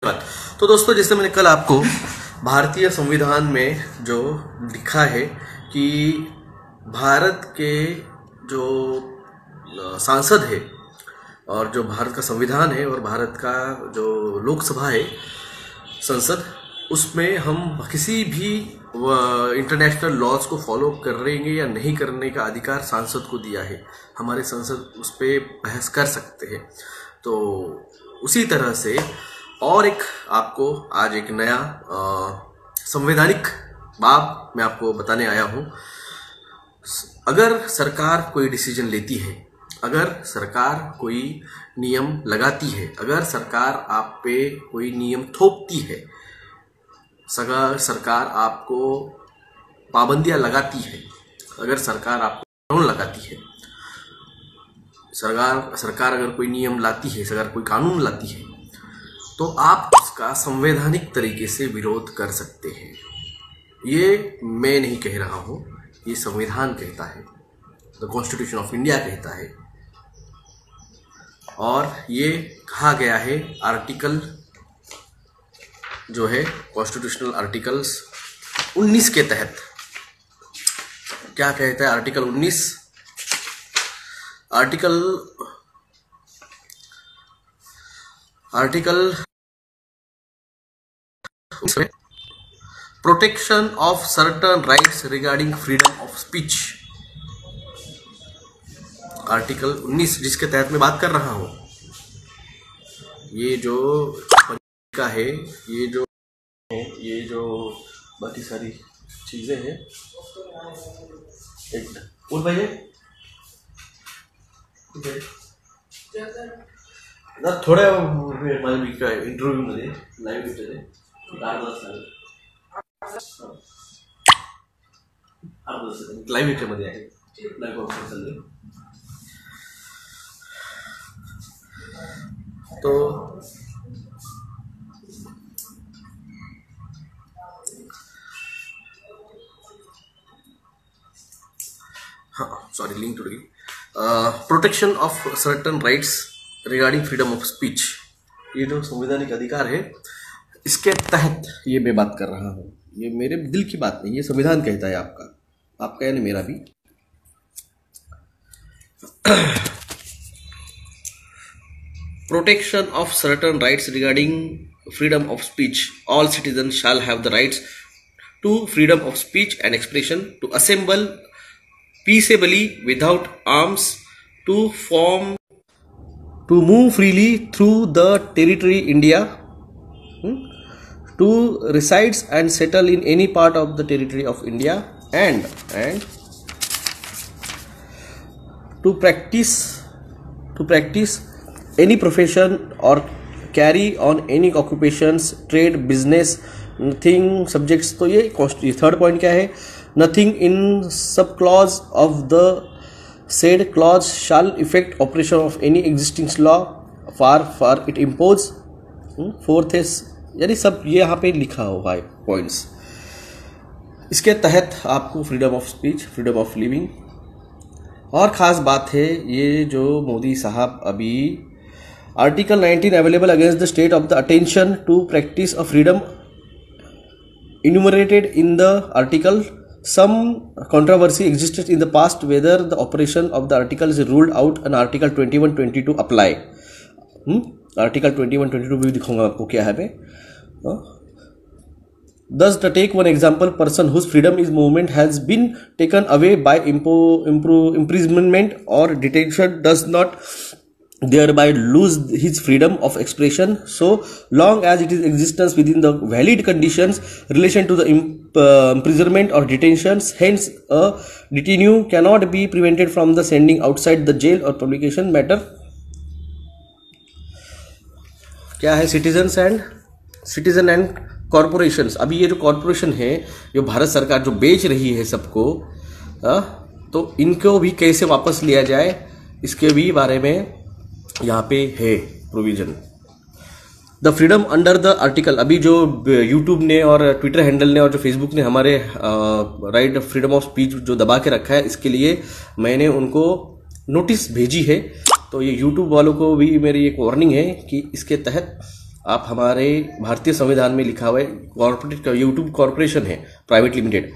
तो दोस्तों, जैसे मैंने कल आपको भारतीय संविधान में जो लिखा है कि भारत के जो सांसद है और जो भारत का संविधान है और भारत का जो लोकसभा है संसद, उसमें हम किसी भी इंटरनेशनल लॉज को फॉलो करेंगे या नहीं करने का अधिकार सांसद को दिया है। हमारे सांसद उस पर बहस कर सकते हैं। तो उसी तरह से और एक आपको आज एक नया संवैधानिक बाब मैं आपको बताने आया हूँ। अगर सरकार कोई डिसीजन लेती है, अगर सरकार कोई नियम लगाती है, अगर सरकार आप पे कोई नियम थोपती है, अगर सरकार आपको पाबंदियां लगाती है, अगर सरकार आपको कानून लगाती है, सरकार अगर कोई नियम लाती है, सरकार कोई कानून लाती है, तो आप उसका संवैधानिक तरीके से विरोध कर सकते हैं। ये मैं नहीं कह रहा हूँ, ये संविधान कहता है, द कॉन्स्टिट्यूशन ऑफ इंडिया कहता है। और ये कहा गया है आर्टिकल जो है कॉन्स्टिट्यूशनल आर्टिकल्स 19 के तहत। क्या कहता है article 19? Article protection of certain rights regarding freedom of speech. Article 19 जिसके तहत मैं बात कर रहा हूं, ये जो का है, ये जो बाकी सारी चीजें हैं। एक मिनट भाई, ना थोड्या इंटरव्ह्यू मध्ये लाईव्ह घेतले लाईव्ह याच्यामध्ये आहे, लाईव्ह कॉन्फरन्स चालू। तो हाँ, sorry, link to protection of certain rights regarding freedom of speech, ये जो संवैधानिक अधिकार है, इसके तहत ये मैं बात कर रहा हूँ। ये मेरे दिल की बात नहीं, ये संविधान कहता है आपका यानी मेरा भी। Protection of certain rights regarding freedom of speech. All citizens shall have the rights to freedom of speech and expression, to assemble peaceably without arms, to move freely through the territory India, to reside and settle in any part of the territory of India, and to practice any profession or carry on any occupations, trade, business, nothing subjects। तो ये third point क्या है? Nothing in sub clause of the said clause shall affect operation of any existing law for it impose। Fourth है, यानी सब ये यहाँ पे लिखा हुआ है पॉइंट्स। इसके तहत आपको freedom of speech, freedom of living. और ख़ास बात है, ये जो मोदी साहब अभी article 19 available against the state of the attention to practice of freedom enumerated in the article, some controversy existed in the past whether the operation of the article is ruled out and article 21-22 apply। Article 21-22 भी दिखाऊंगा आपको क्या है पे। Thus, to take one example, person whose freedom is movement has been taken away by imprisonment or detention does not thereby lose his freedom of expression so long as it is existence within the valid conditions relation to the imprisonment or detentions. Hence, a detainee cannot be prevented from the sending outside the jail or publication matter। क्या है? Citizen and corporations. अभी ये जो corporation है, जो भारत सरकार जो बेच रही है सबको, तो इनको भी कैसे वापस लिया जाए, इसके भी बारे में यहाँ पे है provision. The freedom under the article, अभी जो यूट्यूब ने और ट्विटर हैंडल ने और जो फेसबुक ने हमारे राइट फ्रीडम ऑफ स्पीच जो दबा के रखा है, इसके लिए मैंने उनको नोटिस भेजी है। तो ये यूट्यूब वालों को भी मेरी एक वार्निंग है कि इसके तहत आप हमारे भारतीय संविधान में लिखा हुआ है, कॉर्पोरेट यूट्यूब कॉर्पोरेशन है प्राइवेट लिमिटेड,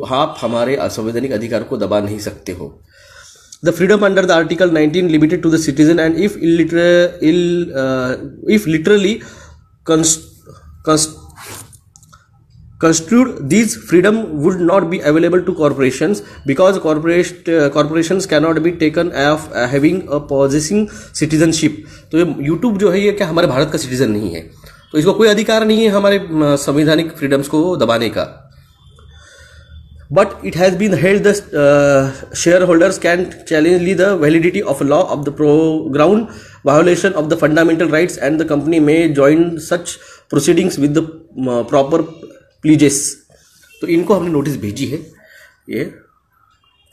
आप हमारे असंवैधानिक अधिकार को दबा नहीं सकते हो। The freedom under the article 19 limited to the citizen and if literally construed, these freedom would not be available to corporations because corporations cannot be taken of having a possessing citizenship। तो ये YouTube जो है ये क्या हमारे भारत का citizen नहीं है, तो इसको कोई अधिकार नहीं है हमारे संवैधानिक फ्रीडम्स को दबाने का। But it has been held the shareholders can challenge the validity of a law of the ground violation of the fundamental rights and the company may join such proceedings with the proper pleases. तो इनको हमने notice भेजी है ये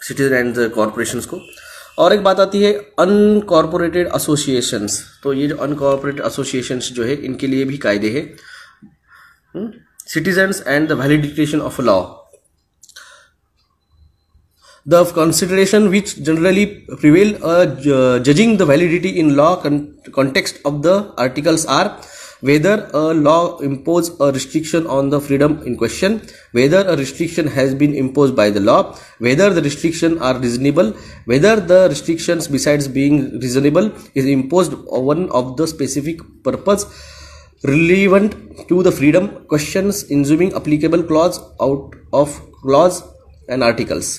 citizen and corporations को। और एक बात आती है अनकॉर्पोरेटेड एसोसिएशंस। तो ये जो अनकॉर्पोरेटेड एसोसिएशंस जो है इनके लिए भी कायदे हैं, citizens and the validation of law. The consideration which generally prevail judging the validity in law context of the articles are whether a law impose a restriction on the freedom in question, whether a restriction has been imposed by the law, whether the restrictions are reasonable, whether the restrictions besides being reasonable is imposed one of the specific purpose relevant to the freedom questions, assuming applicable clause out of clause and articles.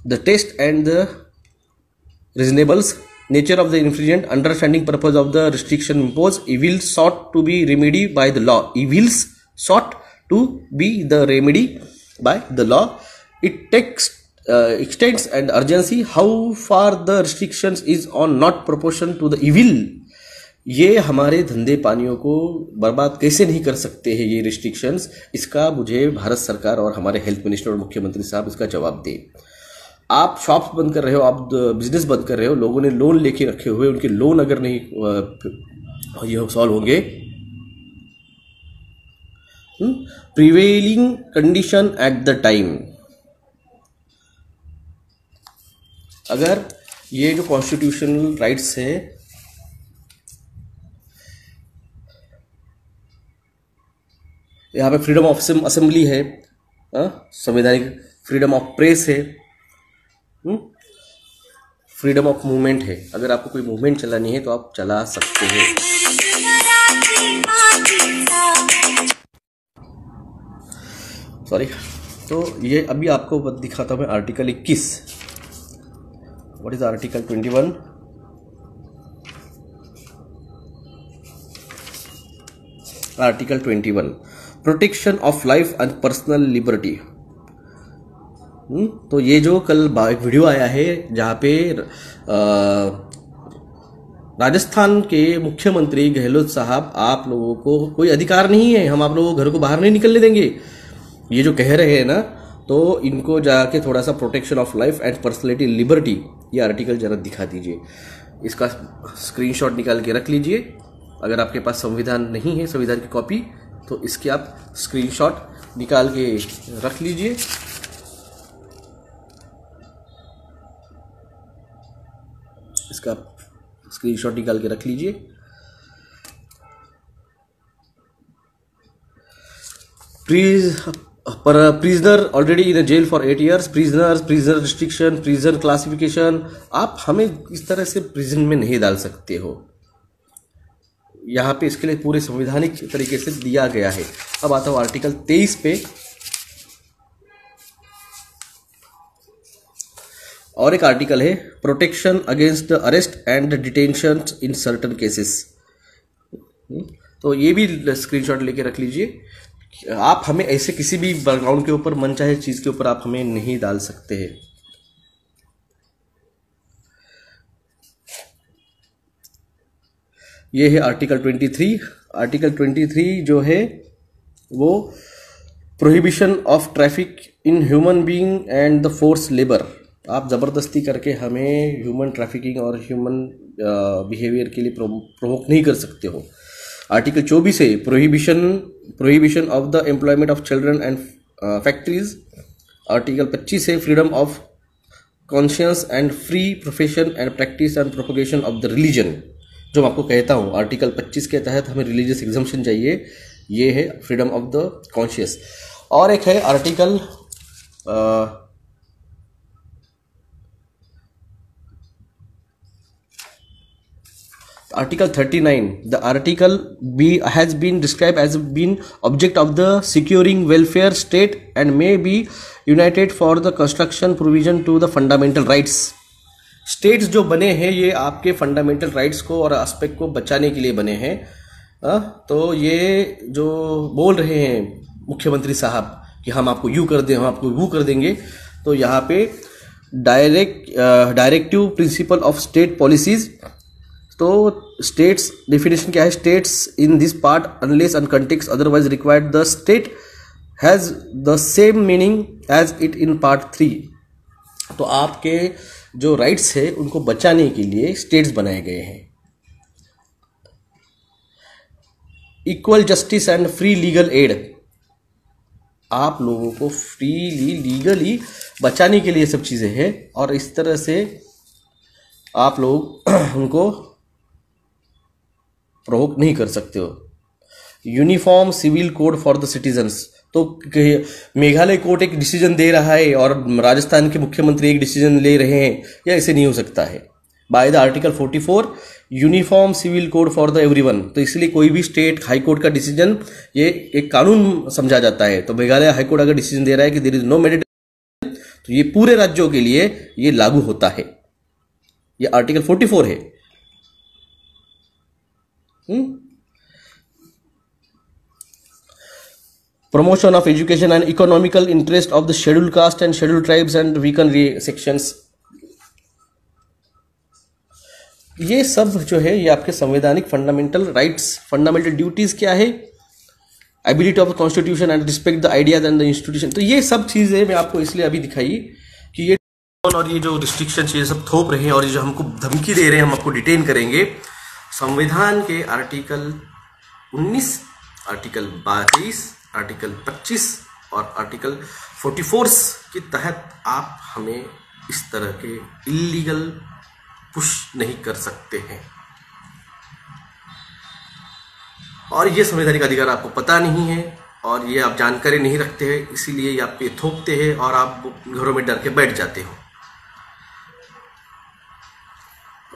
The test and the reasonables, nature of the infringement, understanding purpose of the restriction imposed, evils sought to be remedied by the law. Evils sought to be the remedy by the law. It takes extends and urgency. How far the restrictions is on not proportion to the evil. ये हमारे धंधे पानियों को बर्बाद कैसे नहीं कर सकते हैं ये रिस्ट्रिक्शंस, इसका मुझे भारत सरकार और हमारे हेल्थ मिनिस्टर और मुख्यमंत्री साहब इसका जवाब दें। आप शॉप्स बंद कर रहे हो, आप बिजनेस बंद कर रहे हो, लोगों ने लोन लेके रखे हुए, उनके लोन अगर नहीं ये सॉल्व होंगे, prevailing condition at the time, अगर ये जो कॉन्स्टिट्यूशनल राइट्स है यहाँ पे फ्रीडम ऑफ असेंबली है, संवैधानिक फ्रीडम ऑफ प्रेस है, फ्रीडम ऑफ मूवमेंट है, अगर आपको कोई मूवमेंट चलानी है तो आप चला सकते हैं। सॉरी, तो ये अभी आपको दिखाता हूँ मैं article 21। What is article 21? Article 21 protection of life and personal liberty. तो ये जो कल एक वीडियो आया है जहाँ पे राजस्थान के मुख्यमंत्री गहलोत साहब, आप लोगों को कोई अधिकार नहीं है, हम आप लोगों को घर को बाहर नहीं निकलने देंगे, ये जो कह रहे हैं ना, तो इनको जाके थोड़ा सा protection of life and personality liberty ये आर्टिकल जरा दिखा दीजिए। इसका स्क्रीनशॉट निकाल के रख लीजिए। अगर आपके पास संविधान नहीं है, संविधान की कॉपी, तो इसके आप स्क्रीनशॉट निकाल के रख लीजिए। इसका स्क्रीनशॉट निकाल के रख लीजिए। Prisoner already in jail for 8 years, prisoner restriction, prison classification, आप हमें इस तरह से प्रिजन में नहीं डाल सकते हो। यहाँ पे इसके लिए पूरे संवैधानिक तरीके से दिया गया है। अब आता हूँ आर्टिकल 23 पे। और एक आर्टिकल है protection against the arrest and detention in certain cases. तो ये भी स्क्रीनशॉट लेके रख लीजिए। आप हमें ऐसे किसी भी बैकग्राउंड के ऊपर, मन चाहे चीज के ऊपर आप हमें नहीं डाल सकते हैं। ये है आर्टिकल 23। आर्टिकल 23 जो है वो prohibition of traffic in human being and the force labour. आप ज़बरदस्ती करके हमें ह्यूमन ट्रैफिकिंग और ह्यूमन बिहेवियर के लिए प्रोवोक नहीं कर सकते हो। आर्टिकल 24 है prohibition of the employment of children and factories. Article 25 है freedom of conscience and free profession and practice and propagation of the religion. जो मैं आपको कहता हूँ, आर्टिकल 25 के तहत हमें रिलीजियस एग्जम्पशन चाहिए, ये है फ्रीडम ऑफ द कॉन्शियस। और एक है article Article 39. The article has been described as being object of the securing welfare state and may be united for the construction provision to the fundamental rights. States जो बने हैं ये आपके fundamental rights को और एस्पेक्ट को बचाने के लिए बने हैं। तो ये जो बोल रहे हैं मुख्यमंत्री साहब कि हम आपको यूँ कर दें, हम आपको वो कर देंगे, तो यहाँ पे directive principle of state policies. तो स्टेट्स डेफिनेशन क्या है? States in this part unless and context otherwise required the state has the same meaning as it in part 3। तो आपके जो राइट्स है उनको बचाने के लिए स्टेट्स बनाए गए हैं। Equal justice and free legal aid, आप लोगों को फ्रीली लीगली बचाने के लिए सब चीज़ें हैं और इस तरह से आप लोग उनको प्रोवोक नहीं कर सकते हो। Uniform civil code for the citizens, तो मेघालय कोर्ट एक डिसीजन दे रहा है और राजस्थान के मुख्यमंत्री एक डिसीजन ले रहे हैं, या ऐसे नहीं हो सकता है। By the article 44 uniform civil code for the everyone, तो इसलिए कोई भी स्टेट हाई कोर्ट का डिसीजन ये एक कानून समझा जाता है। तो मेघालय हाई कोर्ट अगर डिसीजन दे रहा है कि देयर इज नो मैंडेटरी, तो ये पूरे राज्यों के लिए ये लागू होता है। ये आर्टिकल 44 है। Promotion of education and economical interest of the scheduled caste and scheduled tribes and weakened sections, ये सब जो है ये आपके संवैधानिक फंडामेंटल राइट्स, फंडामेंटल ड्यूटीज क्या है? Ability of the constitution and respect the ideas and the institution. तो ये सब चीजें मैं आपको इसलिए अभी दिखाई कि ये और ये जो रिस्ट्रिक्शन ये सब थोप रहे हैं और ये जो हमको धमकी दे रहे हैं, हम आपको डिटेन करेंगे। संविधान के आर्टिकल 19, आर्टिकल 22, आर्टिकल 25 और आर्टिकल 44 के तहत आप हमें इस तरह के इलीगल पुश नहीं कर सकते हैं। और ये संवैधानिक अधिकार आपको पता नहीं है और ये आप जानकारी नहीं रखते हैं, इसीलिए ये आप पे थोपते हैं और आप घरों में डर के बैठ जाते हो।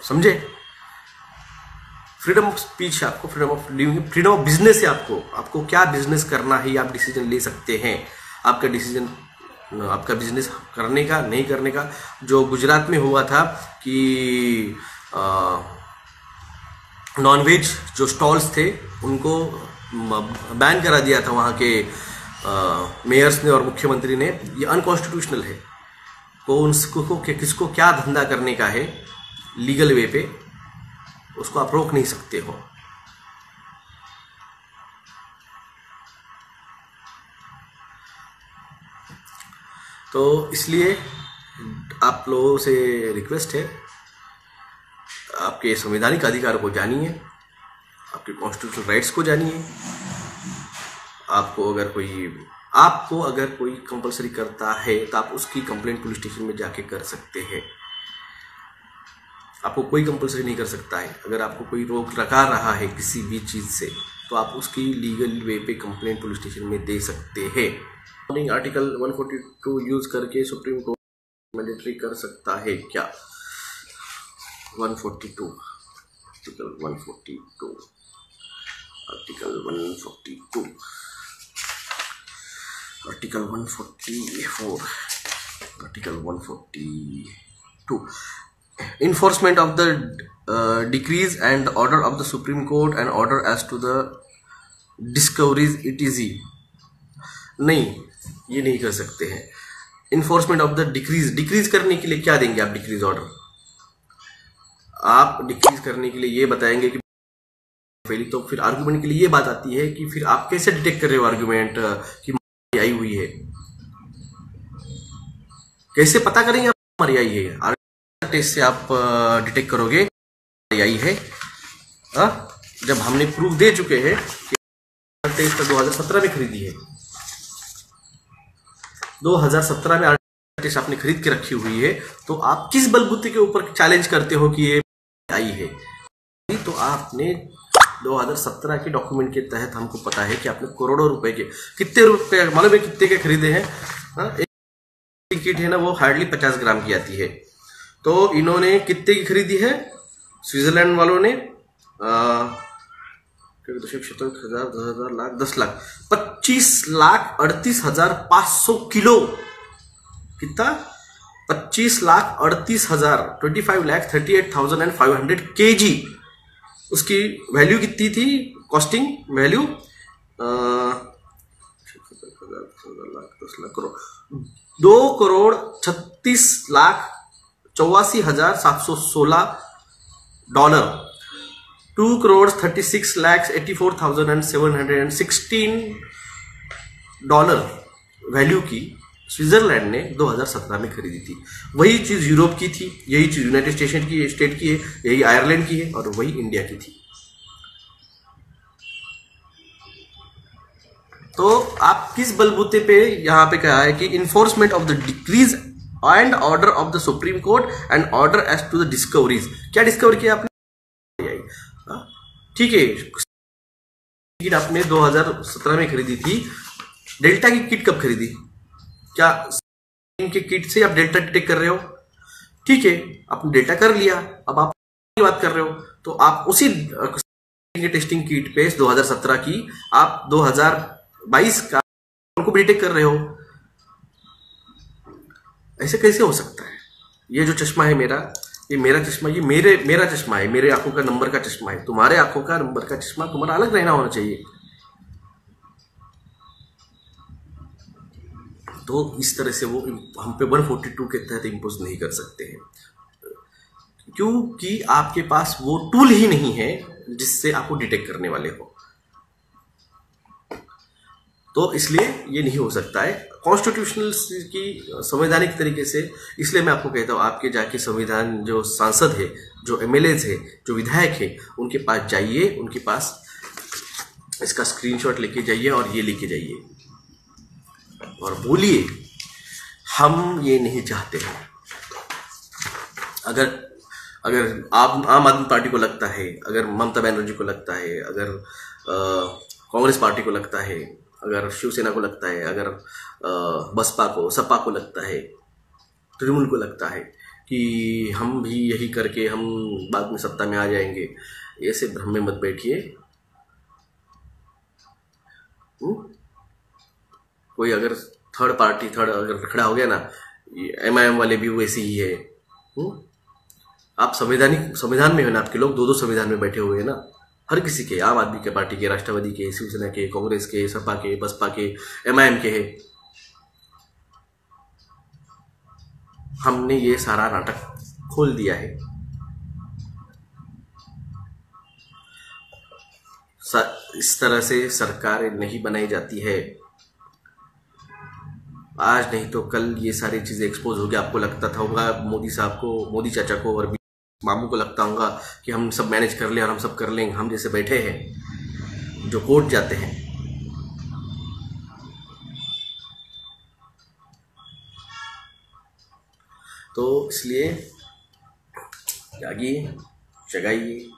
समझे? फ्रीडम ऑफ स्पीच है आपको, freedom of living, freedom of business है आपको क्या बिजनेस करना है ये आप डिसीजन ले सकते हैं। आपका डिसीजन आपका बिजनेस करने का नहीं करने का, जो गुजरात में हुआ था कि नॉनवेज जो स्टॉल्स थे उनको बैन करा दिया था वहाँ के मेयर्स ने और मुख्यमंत्री ने। ये अनकॉन्स्टिट्यूशनल है। किसको क्या धंधा करने का है लीगल वे पे, उसको आप रोक नहीं सकते हो। तो इसलिए आप लोगों से रिक्वेस्ट है, आपके संवैधानिक अधिकार को जानिए, आपके कॉन्स्टिट्यूशनल राइट्स को जानिए। आपको अगर कोई कंपलसरी करता है तो आप उसकी कंप्लेंट पुलिस स्टेशन में जाके कर सकते हैं। आपको कोई कंपलसरी नहीं कर सकता है। अगर आपको कोई रोक लगा रहा है किसी भी चीज़ से तो आप उसकी लीगल वे पे कंप्लेंट पुलिस स्टेशन में दे सकते हैं। आर्टिकल 142 यूज करके सुप्रीम कोर्ट मैंडेटरी कर सकता है क्या? 142 article 142 article 142 article 144 article 142 enforcement of the decrees and order of the Supreme Court and order as to the discoveries etc. नहीं, ये नहीं कर सकते हैं। इन्फोर्समेंट ऑफ द डिक्रीज करने के लिए क्या देंगे आप? डिक्रीज ऑर्डर आप डिक्रीज करने के लिए ये बताएंगे कि पहले, तो फिर आर्गुमेंट के लिए ये बात आती है कि फिर आप कैसे डिटेक्ट कर रहे हो आर्गुमेंट की आई हुई है? कैसे पता करेंगे आप हमारी आई है? टेस्ट से आप डिटेक्ट करोगे आई है। जब हमने प्रूफ दे चुके हैं कि टेस्ट 2017 में खरीदी है, 2017 में टेस्ट आपने खरीद के रखी हुई है, तो आप किस बलबूते के ऊपर चैलेंज करते हो कि ये आई है? तो आपने 2017 के डॉक्यूमेंट के तहत हमको पता है कि आपने करोड़ों रुपए के, कितने रुपए मालूम है कितने के खरीदे हैं? हाँ, एक किट है ना वो हार्डली 50 ग्राम की आती है, तो इन्होंने कितने की खरीदी है स्विट्जरलैंड वालों ने? 10,000 लाख 10 लाख 25,38,500 किलो। कितना? 25,38,000 25,38,500 kg। उसकी वैल्यू कितनी थी? कॉस्टिंग वैल्यू 2,36,84,716 $2,36,84,716 वैल्यू की स्विट्जरलैंड ने 2017 में खरीदी थी। वही चीज यूरोप की थी, यही चीज यूनाइटेड स्टेट की है, यही आयरलैंड की है और वही इंडिया की थी। तो आप किस बलबूते पे यहां पे कहा है कि enforcement of the decrees and order of the supreme court and order as to the discoveries. क्या डिस्कवर किया आपने? ठीक है, किट आपने 2017 में खरीदी थी। डेल्टा की किट कब खरीदी? क्या इनके किट से आप डेल्टा डिटेक्ट कर रहे हो? ठीक है, आपने डेल्टा कर लिया, अब आप बात कर रहे हो तो आप उसी टेस्टिंग किट पे 2017 की आप 2022 का उनको डिटेक्ट कर रहे हो। ऐसे कैसे हो सकता है? ये जो चश्मा है मेरा, ये मेरा चश्मा, ये मेरा चश्मा है, मेरे आंखों का नंबर का चश्मा है। तुम्हारे आंखों का नंबर का चश्मा तुम्हारा अलग रहना होना चाहिए। तो इस तरह से वो हम पे 142 के तहत इम्पोज नहीं कर सकते हैं, क्योंकि आपके पास वो टूल ही नहीं है जिससे आपको डिटेक्ट करने वाले हो। तो इसलिए ये नहीं हो सकता है कॉन्स्टिट्यूशनल की संवैधानिक तरीके से। इसलिए मैं आपको कहता हूँ, आपके जाके संविधान जो सांसद है, जो एमएलएज है, जो विधायक है, उनके पास जाइए, उनके पास इसका स्क्रीनशॉट लेके जाइए और ये लेके जाइए और बोलिए हम ये नहीं चाहते हैं। अगर आम आदमी पार्टी को लगता है, अगर ममता बनर्जी को लगता है, अगर कांग्रेस पार्टी को लगता है, अगर शिवसेना को लगता है, अगर बसपा को, सपा को लगता है, तृणमूल को लगता है कि हम भी यही करके हम बाद में सत्ता में आ जाएंगे, ऐसे भ्रम में मत बैठिए। कोई अगर थर्ड पार्टी अगर खड़ा हो गया ना, एमआईएम वाले भी वैसे ही है। आप संविधान में हो ना, आपके लोग दो संविधान में बैठे हुए हैं ना, हर किसी के, आम आदमी के पार्टी के, राष्ट्रवादी के, शिवसेना के, कांग्रेस के, सपा के, बसपा के, एमआईएम के है। हमने ये सारा नाटक खोल दिया है। इस तरह से सरकार नहीं बनाई जाती है। आज नहीं तो कल ये सारी चीजें एक्सपोज हो गया। आपको लगता था होगा मोदी साहब को, मोदी चाचा को और मामू को लगता होगा कि हम सब मैनेज कर ले और हम सब कर लेंगे, हम जैसे बैठे हैं जो कोर्ट जाते हैं। तो इसलिए जागिए, जगाइए,